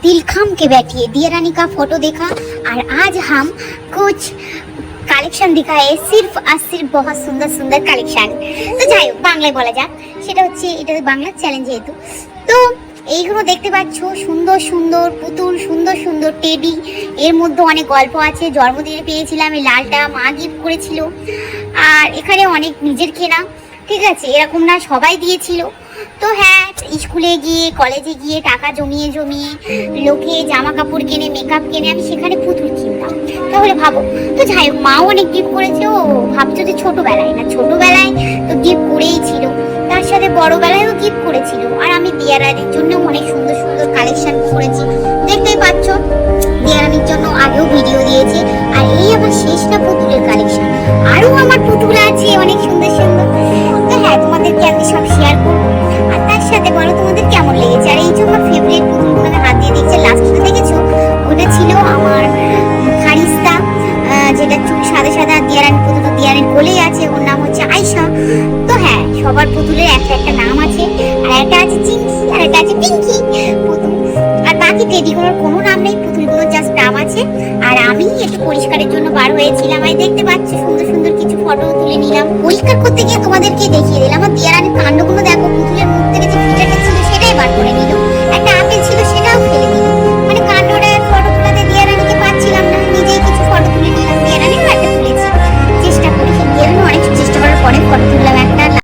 दिल खाम के बैठिए दिया रानी का फोटो देखा और आज हम कुछ কালেকশন দিখায় সির্ফ আর সির্ফ বহুত সুন্দর সুন্দর কালেকশন। তো যাই হোক বাংলায় বলা যাক, সেটা হচ্ছে এটা বাংলা চ্যালেঞ্জ যেহেতু। তো এইগুলো দেখতে পাচ্ছ সুন্দর সুন্দর পুতুল, সুন্দর সুন্দর টেডি, এর মধ্যে অনেক গল্প আছে। জন্মদিনে পেয়েছিলাম এই লালটা, মা গিফট করেছিল। আর এখানে অনেক নিজের কেনা, ঠিক আছে, এরকম না সবাই দিয়েছিল। তো হ্যাঁ, স্কুলে গিয়ে কলেজে গিয়ে টাকা জমিয়ে জমিয়ে লোকে জামা কাপড় কেনে, মেকআপ কেনে, আমি সেখানে পুতুল কিনতাম। তাহলে ভাবো। তো যাই হোক, মাও অনেক গিফট করেছে। ও ভাবছো যে ছোটবেলায় না, ছোটবেলায় তো গিফট করেই ছিল, তার সাথে বড়বেলায়ও গিফট করেছিল। আর আমি দিয়ারানির জন্য অনেক সুন্দর সুন্দর কালেকশন করেছি, দেখতেই পাচ্ছ। দিয়ারানির জন্য আগেও ভিডিও দিয়েছি। আর এই আমার শেষ না পুতুলের কালেকশন, আরও আমার পুতুল আছে অনেক সুন্দর সুন্দর। তো হ্যাঁ, তোমাদেরকে আমি সব শেয়ার করবো। আর তার সাথে বলো তোমাদের কেমন লেগেছে। আর এই যে আমার ফেভারিট পুতুলগুলো আমি হাত দিয়ে দেখছি, লাস্টটা দেখেছো, ওটা ছিল আমার খারিস্তা, যেটা চুল সাদা সাদা। দিয়ারানি পুতুল দিয়ারানির কোলেই আছে, ওর নাম হচ্ছে আয়শা। তো হ্যাঁ, সবার পুতুলের একটা একটা নাম আছে। আর একটা আছে চিঙ্কি, আর একটা আছে পিঙ্কি পুতুল। আর বাকি টেডিগুলোর কোনো নাম নেই, পুতুলগুলোর জাস্ট নাম আছে। আর আমি একটু পরিষ্কারের জন্য বার হয়েছিলাম। আমি দেখতে পাচ্ছি সুন্দর সুন্দর কিছু ফটো তুলে নিলাম। পরিষ্কার করতে গিয়ে তোমাদেরকে দেখিয়ে দিলাম। আমার দিয়ারানির কাণ্ডগুলো দেখো, পুতুলের মুখ থেকে যে ফিটাটা ছিল সেটাই বার করে নিলাম।